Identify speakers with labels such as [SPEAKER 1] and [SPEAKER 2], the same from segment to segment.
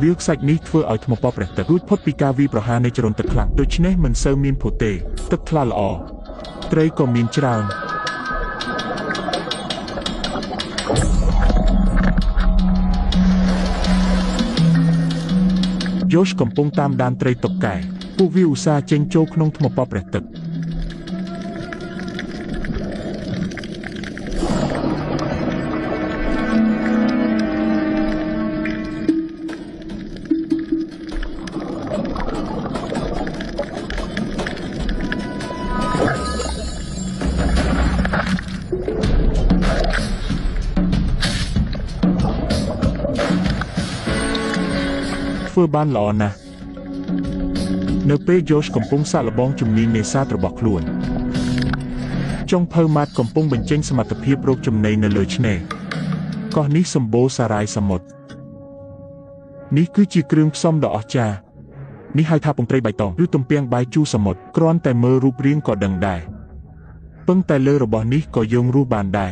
[SPEAKER 1] វាខ្សាច់នេះធ្វើឲ្យថ្មពប្រេះទឹករួចផុតពីការវាយប្រហារនៃចរន្តទឹកខ្លាំងដូច្នេះមិនសូវមានភូទេទឹកថ្លាល្អត្រីក៏មានច្រើនយូសកំពុងតាមដានត្រីតុកកែពួកវាឧស្សាហ៍ចេញចូលក្នុងថ្មពប្រេះទឹកធ្វើបានល្អណាស់នៅពេលយូសកំពុងសាកល្បងជំនាញនេសាទរបស់ខ្លួនចុងភៅម៉ាត់កំពុងបញ្ចេញសមត្ថភាពរកចំណីនៅលើឆ្នេរកោះនេះសម្បូរសារាយសមុទ្រនេះគឺជាគ្រឿងផ្សំដ៏អស្ចារ្យនេះហៅថាពងត្រីបៃតងឬទំពាំងបាយជូរសមុទ្រគ្រាន់តែមើលរូបរាងក៏ដឹងដែរពឹងតែលើរបស់នេះក៏យើងរស់បានដែរ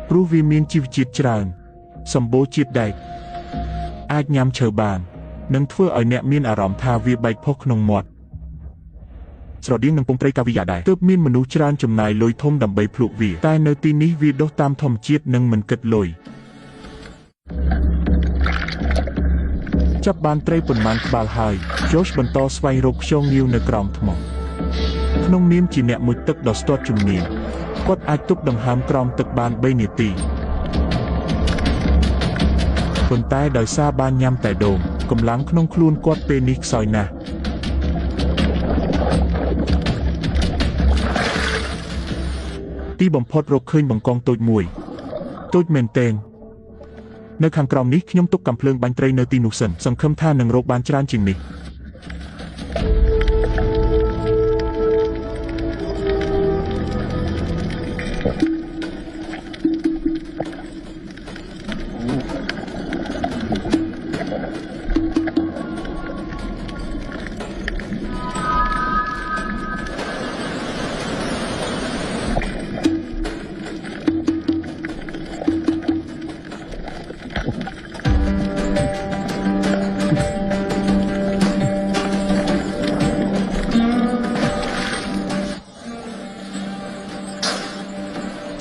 [SPEAKER 1] ព្រោះវាមានជីវជាតិច្រើនសម្បូរជាតិដែកអាចញ៉ាំឈើបាននិងធ្វើឲ្យអ្នកមានអារម្មណ៍ថាវាបែកផុសក្នុងមាត់ស្រដៀងនឹងពងត្រីកាវីយ៉ាដែរទើបមានមនុស្សច្រើនចំណាយលុយធំដើម្បីភ្លក់វាតែនៅទីនេះវាដុះតាមធម្មជាតិនិងមិនគិតលុយចាប់បានត្រីប៉ុន្មានក្បាលហើយយូសបន្តស្វែងរកខ្យងងាវនៅក្រោមថ្មក្នុងនាមជាអ្នកមុជទឹកដ៏ស្ទាត់ជំនាញគាត់អាចទប់ដង្ហើមក្រោមទឹកបាន3នាទីប៉ុន្តែដោយសារបានញ៉ាំតែដូងកម្លាំងក្នុងខ្លួនគាត់ពេលនេះខ្សោយណាស់ទីបំផុតរកឃើញបង្កងតូចមួយតូចមែនទែននៅខាងក្រោមនេះខ្ញុំទុកកាំភ្លើងបាញ់ត្រីនៅទីនោះសិនសង្ឃឹមថានឹងរកបានច្រើនជាងនេះ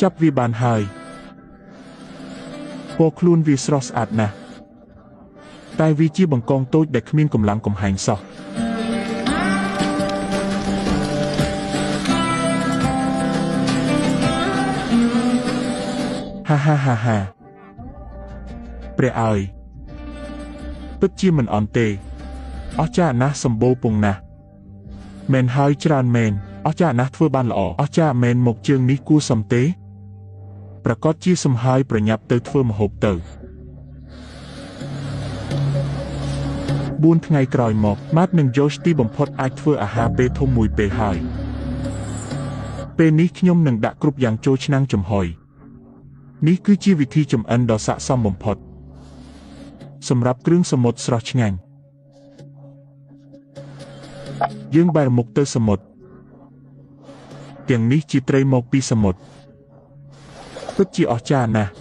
[SPEAKER 1] ចាប់វាបានហើយពណ៌ខ្លួនវាស្រស់ស្អាតណាស់តែវាជាបង្កងតូចដែលគ្មានកម្លាំងកំហែងសោះហាព្រះអើយពិតជាមិនអន់ទេអស្ចារ្យណាស់សម្បូរពងណាស់មែនហើយច្រើនមែនអស្ចារ្យណាស់ធ្វើបានល្អអស្ចារ្យមែនមកជើងនេះគួរសមទេប្រកាសជាសំហើយប្រញាប់ទៅធ្វើម្ហូបទៅ4ថ្ងៃក្រោយមកម៉ាត់និងយូសទីបំផុតអាចធ្វើអាហារពេលធំមួយពេលហើយពេលនេះខ្ញុំនឹងដាក់គ្រប់យ៉ាងចូលឆ្នាំងចំហុយនេះគឺជាវិធីចម្អិនដ៏ស័ក្តិសមបំផុតសម្រាប់គ្រឿងសមុទ្រស្រស់ឆ្ងាញ់យើងបែរមុខទៅសមុទ្រទាំងនេះជាត្រីមកពីសមុទ្រពិតជាអស្ចារ្យណាស់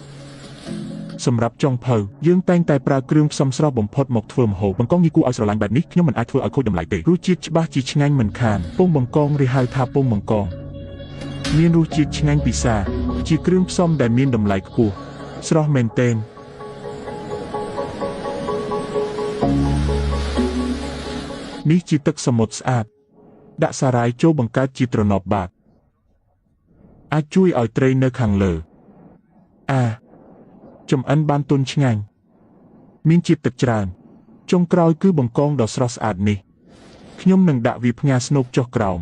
[SPEAKER 1] សម្រាប់ចុងភៅយើងតែងតែប្រើគ្រឿងផ្សំស្រស់បំផុតមកធ្វើម្ហូបបង្កងនេះគួរឲ្យស្រឡាញ់បែបនេះខ្ញុំមិនអាចធ្វើឲ្យខូចតម្លៃទេរសជាតិច្បាស់ជាឆ្ងាញ់មិនខានពងបង្កងឬហៅថាពងបង្កងមានរសជាតិឆ្ងាញ់ពិសាជាគ្រឿងផ្សំដែលមានតម្លៃខ្ពស់ស្រស់មែនទែននេះជាទឹកសមុទ្រស្អាតដាក់សារាយចូលបង្កើតជាទ្រនាប់បាតអាចជួយឲ្យត្រីនៅខាងលើចម្អិនបានទន់ឆ្ងាញ់មានជាតិទឹកច្រើនចុងក្រោយគឺបង្កងដ៏ស្រស់ស្អាតនេះខ្ញុំនឹងដាក់វាផ្ងាស្នូកចុះក្រោម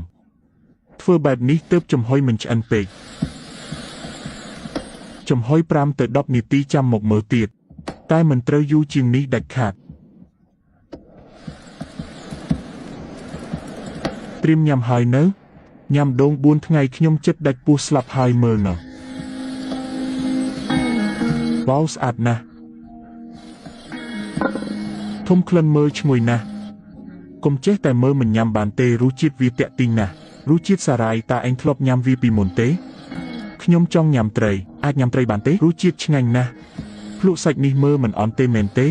[SPEAKER 1] ធ្វើបែបនេះទើបចំហុយមិនឆ្អិនពេកចំហុយ5ទៅ10នាទីចាំមកមើលទៀតតែមិនត្រូវយូរជាងនេះដាច់ខាតត្រៀមញ៉ាំហើយនៅញ៉ាំដូង4ថ្ងៃខ្ញុំចិត្តដាច់ពោះស្លាប់ហើយមើលនៅវ៉ាវស្អាតណាស់ធំក្លិនមើលឈ្ងុយណាស់កុំចេះតែមើលមិនញ៉ាំបានទេរសជាតិវាទាក់ទាញណាស់រសជាតិសារាយតាឯងធ្លាប់ញ៉ាំវាពីមុនទេខ្ញុំចង់ញ៉ាំត្រីអាចញ៉ាំត្រីបានទេរសជាតិឆ្ងាញ់ណាស់ភ្លក់សាច់នេះមើលមិនអន់ទេមែនទេ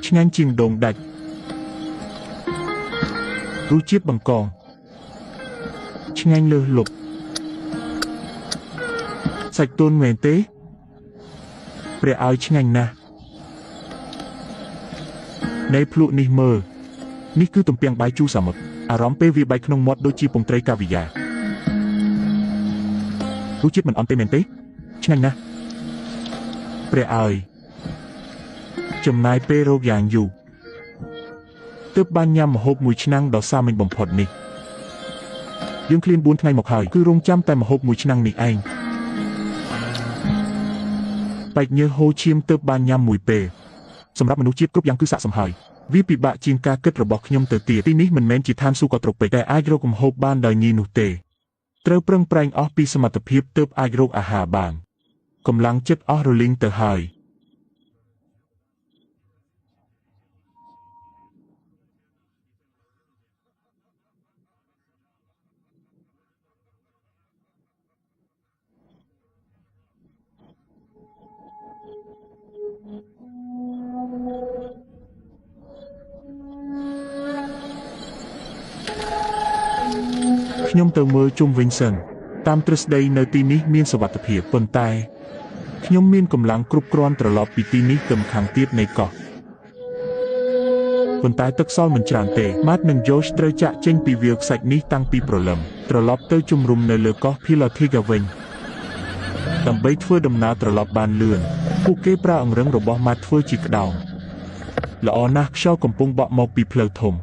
[SPEAKER 1] ឆ្ងាញ់ជាងដូងដាច់រសជាតិបង្កងឆ្ងាញ់លើសលប់សាច់ទន់មែនទេព្រះឲ្យឆ្ងាញ់ណាស់នៃភ្លក់នេះមើលនេះគឺទំពាំងបាយជូរសមុទ្រអារម្មណ៍ពេលវាបែកក្នុងមាត់ដូចជាពងត្រីកាវីយ៉ារសជាតិមិនអន់ទេមែនទេឆ្ងាញ់ណាស់ព្រះឲ្យចំណាយពេលរកយ៉ាងយូរទើបបានញ៉ាំម្ហូបមួយឆ្នាំងដ៏សាមញ្ញបំផុតនេះយើងឃ្លាន4ថ្ងៃមកហើយគឺរងចាំតែម្ហូបមួយឆ្នាំងនេះឯងបែកញើសហូរឈាមទើបបានញ៉ាំមួយពេលសម្រាប់មនុស្សជាតិគ្រប់យ៉ាងគឺស័ក្តិសមហើយវាពិបាកជាងការគិតរបស់ខ្ញុំទៅទៀតទីនេះមិនមែនជាឋានសួគ៌ក៏ត្រពេកតែអាចរកម្ហូបបានដោយងាយនោះទេត្រូវប្រឹងប្រែងអស់ពីសមត្ថភាពទើបអាចរកអាហារបានកម្លាំងចិត្តអស់រលីងទៅហើយខ្ញុំទៅមើលជុំវិញសិនតាមទ្រឹស្ដីនៅទីនេះមានសុវត្ថិភាពប៉ុន្តែខ្ញុំមានកម្លាំងគ្រប់គ្រាន់ត្រឡប់ពីទីនេះទៅខាងទៀតនៃកោះប៉ុន្តែទឹកសល់មិនច្រើនទេម៉ាត់និងយ៉ូសត្រូវចាក់ចេញពីវាលខ្សាច់នេះតាំងពីព្រលឹមត្រឡប់ទៅជំរុំនៅលើកោះភីឡាធីកាវិញដើម្បីធ្វើដំណើរត្រឡប់បានលឿនពួកគេប្រើអង្រឹងរបស់ម៉ាត់ធ្វើជាក្តោងល្អណាស់ខ្យល់កំពុងបក់មកពីផ្លូវធំ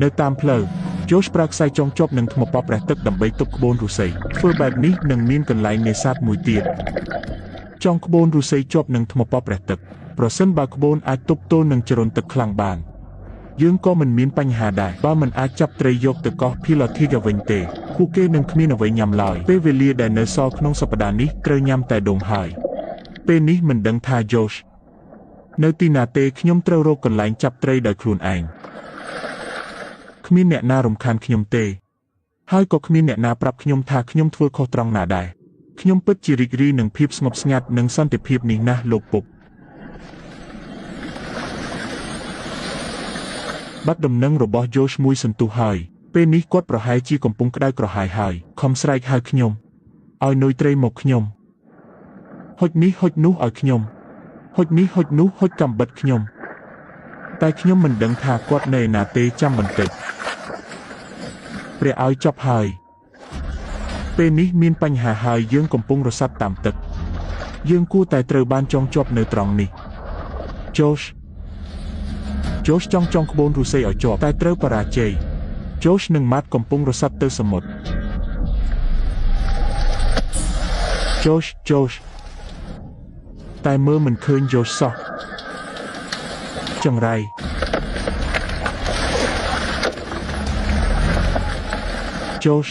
[SPEAKER 1] នៅតាមផ្លូវយ៉ូសប្រើខ្សែចងជាប់នឹងថ្មប៉ព្រះទឹកដើម្បីទប់ក្បូនរុស្ស៊ីធ្វើបែបនេះនឹងមានកន្លែងនេសាទមួយទៀតចងក្បូនរុស្ស៊ីជាប់នឹងថ្មប៉ព្រះទឹកប្រសិនបើក្បូនអាចទប់ទល់នឹងចរន្តទឹកខ្លាំងបានយើងក៏មិនមានបញ្ហាដែរបើមិនអាចចាប់ត្រីយកទៅកោះភីឡាធីកាវិញទេពួកគេនឹងគ្មានអ្វីញ៉ាំឡើយពេលវេលាដែលនៅសល់ក្នុងសប្តាហ៍នេះត្រូវញ៉ាំតែដូងហើយពេលនេះមិនដឹងថាយ៉ូសនៅទីណាទេខ្ញុំត្រូវរកកន្លែងចាប់ត្រីដោយខ្លួនឯងគ្មានអ្នកណារំខានខ្ញុំទេហើយក៏គ្មានអ្នកណាប្រាប់ខ្ញុំថាខ្ញុំធ្វើខុសត្រង់ណាដែរខ្ញុំពិតជារីករាយនឹងភាពស្ងប់ស្ងាត់និងសន្តិភាពនេះណាស់លោកពុកបាត់ដំណឹងរបស់យ៉ូសមួយសន្ទុះហើយពេលនេះគាត់ប្រហែលជាកំពុងក្តៅក្រហាយហើយខំស្រែកហៅខ្ញុំឲ្យនុយត្រីមកខ្ញុំហុចនេះហុចនោះឲ្យខ្ញុំហុចនេះហុចនោះហុចកំបិតខ្ញុំតែខ្ញុំមិនដឹងថាគាត់នៅណាទេចាំបន្តិចព្រះឲ្យចប់ហើយពេលនេះមានបញ្ហាហើយយើងកំពុងរសាត់តាមទឹកយើងគួរតែត្រូវបានចងជាប់នៅត្រង់នេះយ៉ូសចង់ក្បូនរុស្ស៊ីឲ្យជាប់តែត្រូវបរាជ័យយ៉ូសនិងម៉ាត់កំពុងរសាត់ទៅសមុទ្រយ៉ូសតែមើលមិនឃើញយ៉ូសសោះចង្រៃយ៉ូស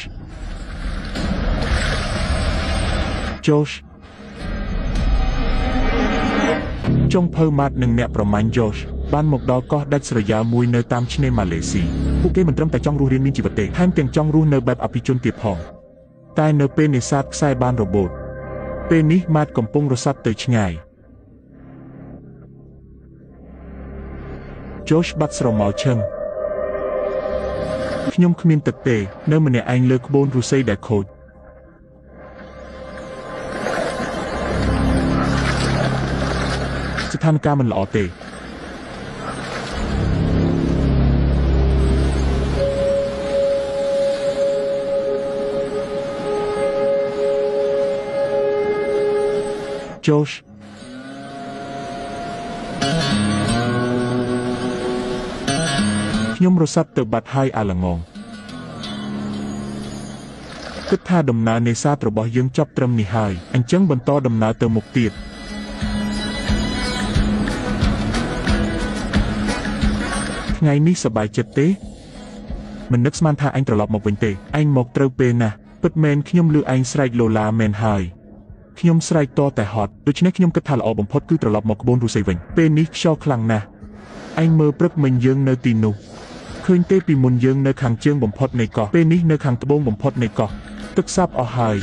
[SPEAKER 1] ចុងភៅម៉ាត់និងអ្នកប្រមាញ់យ៉ូសបានមកដល់កោះដាច់ស្រយាលមួយនៅតាមឆ្នេរម៉ាឡេស៊ីពួកគេមិនត្រឹមតែចង់រស់រានមានជីវិតទេថែមទាំងចង់រស់នៅបែបអភិជនទៀតផងតែនៅពេលនេសាទខ្សែបានរបូតពេលនេះម៉ាត់កំពុងរសាត់ទៅឆ្ងាយយ៉ូសបាត់ស្រមោលឈឹងខ្ញុំគ្មានទឹកទេនៅម្នាក់ឯងលើក្បូនរុស្ស៊ីដែលខូចស្ថានភាពមិនល្អទេយ៉ូសខ្ញុំរសាត់ទៅបាត់ហើយអាល្ងងគិតថាដំណើរនេសាទរបស់យើងចប់ត្រឹមនេះហើយអញ្ចឹងបន្តដំណើរទៅមុខទៀតថ្ងៃនេះសប្បាយចិត្តទេមិននឹកស្មានថាអញត្រឡប់មកវិញទេឯងមកត្រូវពេលណាស់ពិតមែនខ្ញុំលឺឯងស្រែកឡូឡាមែនហើយខ្ញុំស្រែកតតែហត់ដូច្នេះខ្ញុំគិតថាល្អបំផុតគឺត្រឡប់មកក្បូនរុស្ស៊ីវិញពេលនេះខ្យល់ខ្លាំងណាស់ឯងមើលព្រឹកមិញយើងនៅទីនោះឃើញទេពីមុនយើងនៅខាងជើងបំផុតនៃកោះពេលនេះនៅខាងត្បូងបំផុតនៃកោះទឹកសាបអស់ហើយ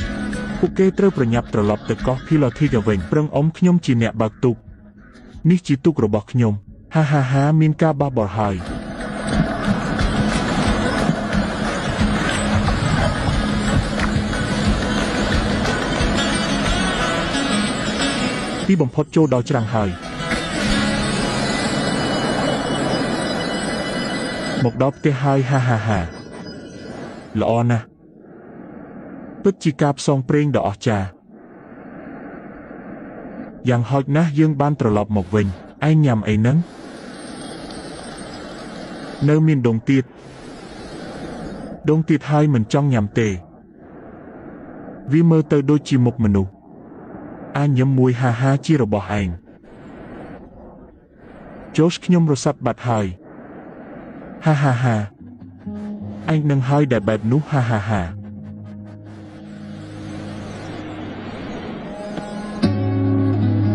[SPEAKER 1] ពួកគេត្រូវប្រញាប់ត្រឡប់ទៅកោះភីឡាធីកាវិញប្រឹងអ៊ំខ្ញុំជាអ្នកបើកទូក នេះជាទុករបស់ខ្ញុំហាហាហាមានការបះបោរហើយទីបំផុតចូលដល់ច្រាំងហើយមកដល់ផ្ទះហើយហាហាហាល្អណាស់ពិតជាការផ្សងព្រេងដ៏អស្ចារ្យយ៉ាងហោចណាស់យើងបានត្រឡប់មកវិញឯងញ៉ាំអីហ្នឹងនៅមានដងទៀតហើយមិនចង់ញ៉ាំទេវាមើលទៅដូចជាមុខមនុស្សអាចញ៉ាំមួយហាហាជារបស់ឯងJoshខ្ញុំរសាត់បាត់ហើយហាហាហាឯងនឹងហើយដែលបែបនោះហាហាហា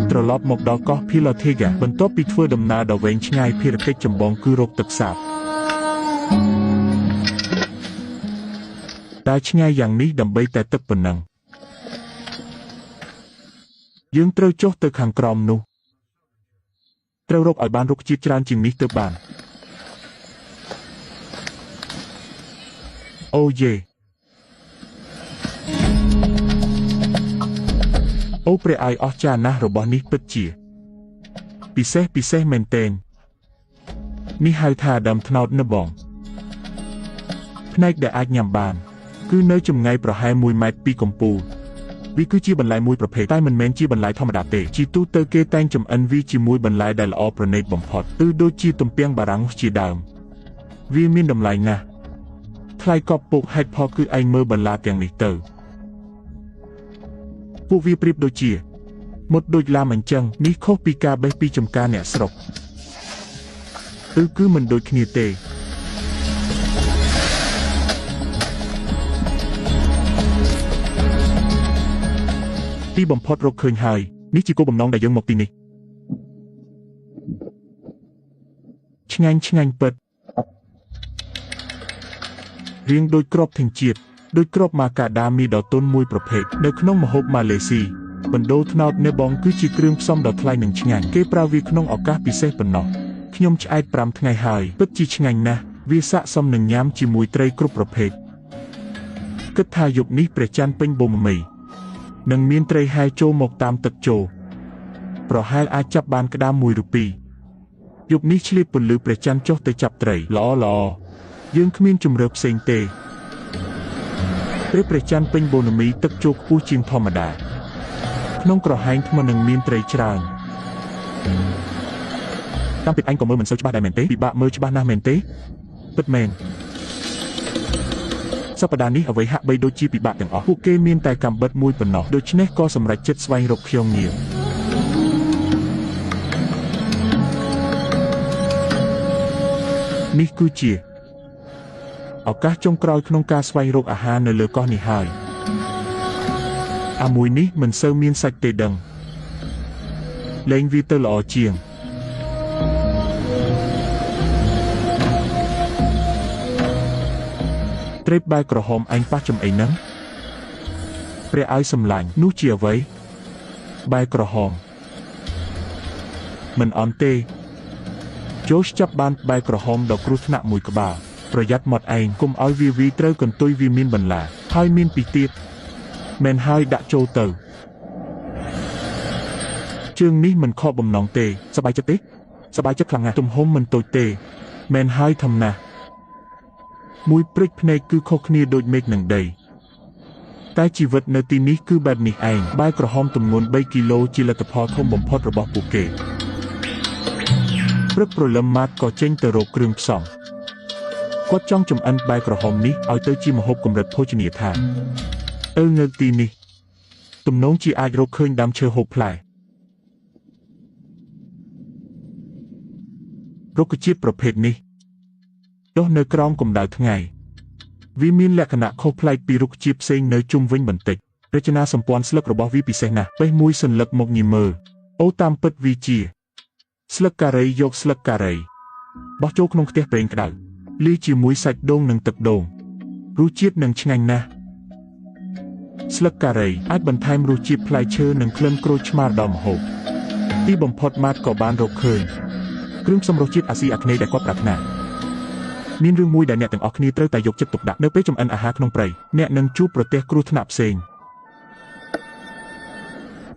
[SPEAKER 1] ត្រឡប់មកដល់កោះ Pilotega បន្ទាប់ពីធ្វើដំណើរដ៏វែងឆ្ងាយភារកិច្ចចម្បងគឺរកទឹកសាបតែឆ្ងាយយ៉ាងនេះដើម្បីតែទឹកប៉ុណ្ណឹងយើងត្រូវចុះទៅខាងក្រោមនោះត្រូវរកឲ្យបានរុក្ខជាតិច្រើនជាងនេះទើបបានអូយេអូព្រះអាយអស្ចារ្យណាស់របស់នេះពិតជាពិសេសមែនទែននេះហៅថាដើមត្នោតនៅបងផ្នែកដែលអាចញ៉ាំបានគឺនៅចម្ងាយប្រហែល1ម៉ែត្រពីកំពូលវាគឺជាបន្លែមួយប្រភេទតែមិនមែនជាបន្លែធម្មតាទេជាទូទៅគេតែងចម្អិនវាជាមួយបន្លែដែលល្អប្រណីតបំផុតគឺដូចជាទំពាំងបារាំងជាដើមវាមានតម្លៃណាស់ថ្លៃកប់ពុកហេតុផលគឺឯងមើលបន្លាទាំងនេះទៅពួកវាប្រៀបដូចជាមុតដូចឡាមអញ្ចឹងនេះខុសពីការបេះពីចំការអ្នកស្រុកគឺមិនដូចគ្នាទេទីបំផុតរកឃើញហើយនេះជាគោលបំណងដែលយើងមកទីនេះឆ្ងាញ់ពិតរៀងដូចគ្រាប់ធញ្ជាតិដូចគ្រាប់ម៉ាកាដាមីដ៏ទន់មួយប្រភេទនៅក្នុងម្ហូបម៉ាឡេស៊ីបណ្ដូលត្នោតនៅបងគឺជាគ្រឿងផ្សំដ៏ថ្លៃនិងឆ្ងាញ់គេប្រើវាក្នុងឱកាសពិសេសប៉ុណ្ណោះខ្ញុំឆ្អែត5ថ្ងៃហើយពិតជាឆ្ងាញ់ណាស់វាស័ក្តិសមនឹងញ៉ាំជាមួយត្រីគ្រប់ប្រភេទគិតថាយប់នេះព្រះច័ន្ទពេញបូមមីនឹងមានត្រីហែចូលមកតាមទឹកជោប្រហែលអាចចាប់បានក្តាម1ឬ2យប់នេះឆ្លៀតពន្លឺព្រះច័ន្ទចុះទៅចាប់ត្រីល្អយើងគ្មានជម្រើសផ្សេងទេព្រះច័ន្ទពេញបូណមីទឹកជោខ្ពស់ជាងធម្មតាក្នុងក្រហែងថ្មនឹងមានត្រីច្រើនតាមពិតអញក៏មើលមិនសូវច្បាស់ដែរមែនទេពិបាកមើលច្បាស់ណាស់មែនទេពិតមែនសប្តាហ៍នេះអ្វីហាក់បីដូចជាពិបាកទាំងអស់ពួកគេមានតែកាំបិតមួយប៉ុណ្ណោះដូច្នេះក៏សម្រេចចិត្តស្វែងរកខ្យងងាវនេះគឺជាឱកាសចុងក្រោយក្នុងការស្វែងរកអាហារនៅលើកោះនេះហើយអាមួយនេះមិនសូវមានសាច់ទេដឹងលែងវាទៅល្អជាងត្រេបបែកក្រហមឯងប៉ះចំអីហ្នឹងព្រះឲ្យសម្លាញ់នោះជាអ្វីបែកក្រហមមិនអន់ទេJoshចាប់បានបែកក្រហមដ៏គ្រោះថ្នាក់មួយក្បាលប្រយ័ត្នមាត់ឯងកុំឲ្យវាវីត្រូវកន្ទុយវាមានបន្លាហើយមានពីទៀតមែនហើយដាក់ចូលទៅជើងនេះមិនខកបំណងទេសប្បាយចិត្តទេសប្បាយចិត្តខ្លាំងណាស់ទំហំមិនតូចទេមែនហើយធំណាស់មួយព្រិចភ្នែកគឺខុសគ្នាដូចមេឃនិងដីតែជីវិតនៅទីនេះគឺបែបនេះឯងបែកក្រហមទម្ងន់3គីឡូជាលទ្ធផលធំបំផុតរបស់ពួកគេព្រឹកព្រលឹមម៉ាតក៏ចេញទៅរកគ្រឿងផ្សំគាត់ចង់ចម្អិនបែកក្រហមនេះឲ្យទៅជាម្ហូបកម្រិតភោជនីយដ្ឋាននៅទីនេះទំនងជាអាចរកឃើញដើមឈើហូបផ្លែរុក្ខជាតិប្រភេទនេះដុះនៅក្រោមកម្ដៅថ្ងៃវាមានលក្ខណៈខុសប្លែកពីរុក្ខជាតិផ្សេងនៅជុំវិញបន្តិចរចនាសម្ព័ន្ធស្លឹករបស់វាពិសេសណាស់បេះមួយសន្លឹកមកញីមើលអូតាមពិតវាជាស្លឹកការីយកស្លឹកការីបោះចូលក្នុងខ្ទះប្រេងក្តៅលាយជាមួយសាច់ដូងនិងទឹកដូងរសជាតិនឹងឆ្ងាញ់ណាស់ស្លឹកការីអាចបន្ថែមរសជាតិផ្លែឈើនិងក្លិនក្រូចឆ្មារដល់ម្ហូប ទីបំផុតម៉ាតក៏បានរកឃើញគ្រឿងផ្សំរសជាតិអាស៊ីអាគ្នេយ៍ដែលគាត់ប្រាថ្នាមានរឿងមួយដែលអ្នកទាំងអស់គ្នាត្រូវតែយកចិត្តទុកដាក់នៅពេលចម្អិនអាហារក្នុងព្រៃអ្នកនឹងជួបប្រទះគ្រោះថ្នាក់ផ្សេង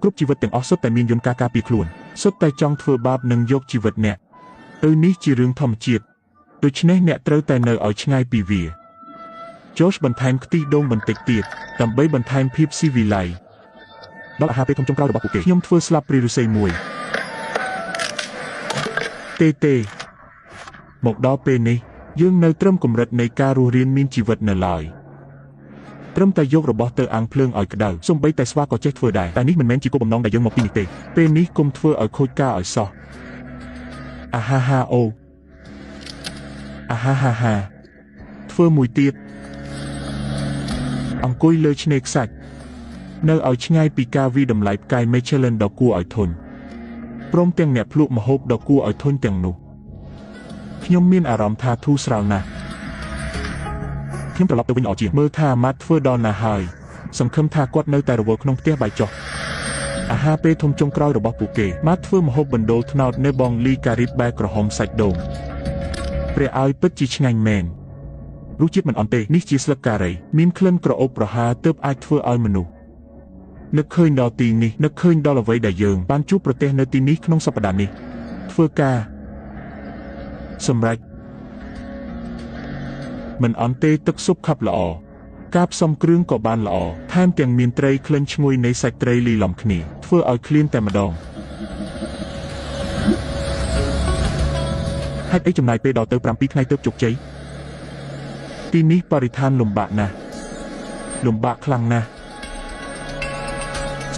[SPEAKER 1] គ្រប់ជីវិតទាំងអស់សុទ្ធតែមានយន្តការការពារខ្លួនសុទ្ធតែចង់ធ្វើបាបនិងយកជីវិតអ្នកនេះជារឿងធម្មជាតិដូច្នេះអ្នកត្រូវតែនៅឲ្យឆ្ងាយពីវា Josh បន្ថែមខ្ទិះដូងបន្តិចទៀតដើម្បីបន្ថែមភាពស៊ីវិល័យដល់អាហារពេលធំចុងក្រោយរបស់ពួកគេខ្ញុំធ្វើស្លាប់ព្រាយឫស្សីមួយទេមកដល់ពេលនេះយើងនៅត្រឹមកម្រិតនៃការរស់រានមានជីវិតនៅឡើយត្រឹមតែយករបស់ទៅអាំងភ្លើងឲ្យក្តៅសូម្បីតែស្វាក៏ចេះធ្វើដែរតែនេះមិនមែនជាគោលបំណងដែលយើងមកពីនេះទេពេលនេះកុំធ្វើឲ្យខូចការឲ្យសោះអាហាហាអូអាហាហាហាធ្វើមួយទៀតអង្គុយលើឆ្នេរខ្សាច់នៅឲ្យឆ្ងាយពីការវិតម្លៃផ្កាយ Michelin ដ៏គួរឲ្យធន់ព្រមទាំងអ្នកភ្លក់ម្ហូបដ៏គួរឲ្យធន់ទាំងនោះខ្ញុំមានអារម្មណ៍ថាធូរស្រាលណាស់ខ្ញុំត្រឡប់ទៅវិញល្អជាងមើលថាអាម៉ាត់ធ្វើដល់ណាស់ហើយសង្ឃឹមថាគាត់នៅតែរវល់ក្នុងផ្ទះបាយចុះអាហារពេលធំចុងក្រោយរបស់ពួកគេម៉ាត់ធ្វើម្ហូបបណ្ដូលត្នោតនៅបងលីការីបបែបក្រហមសាច់ដូងព្រះឲ្យពិតជាឆ្ងាញ់មែនរសជាតិមិនអន់ទេនេះជាស្លឹកការីមានក្លិនក្រអូបប្រហើរទើបអាចធ្វើឲ្យមនុស្សនឹកឃើញដល់ទីនេះនឹកឃើញដល់អ្វីដែលយើងបានជួបប្រទះនៅទីនេះក្នុងសប្តាហ៍នេះធ្វើការសម្រេចមិនអន់ទេទឹកស៊ុបខាប់ល្អការផ្សំគ្រឿងក៏បានល្អថែមទាំងមានត្រីក្លិនឈ្ងុយនៃសាច់ត្រីលីឡំគ្នាធ្វើឲ្យឃ្លានតែម្ដងហេតុអីចំណាយពេលដល់ទៅ7ថ្ងៃទើបជោគជ័យទីនេះបរិស្ថានលំបាកណាស់លំបាកខ្លាំងណាស់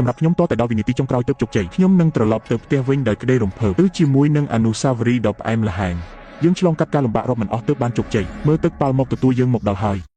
[SPEAKER 1] សម្រាប់ខ្ញុំតតែដល់វិនាទីចុងក្រោយទើបជោគជ័យខ្ញុំនឹងត្រឡប់ទៅផ្ទះវិញដោយក្តីរំភើបជាមួយនឹងអនុស្សាវរីយ៍ដ៏ផ្អែមល្ហែមយើងឆ្លងកាត់ការលំបាករាប់មិនអស់ទើបបានជោគជ័យមើលទឹកប៉ាល់មកទទួលយើងមកដល់ហើយ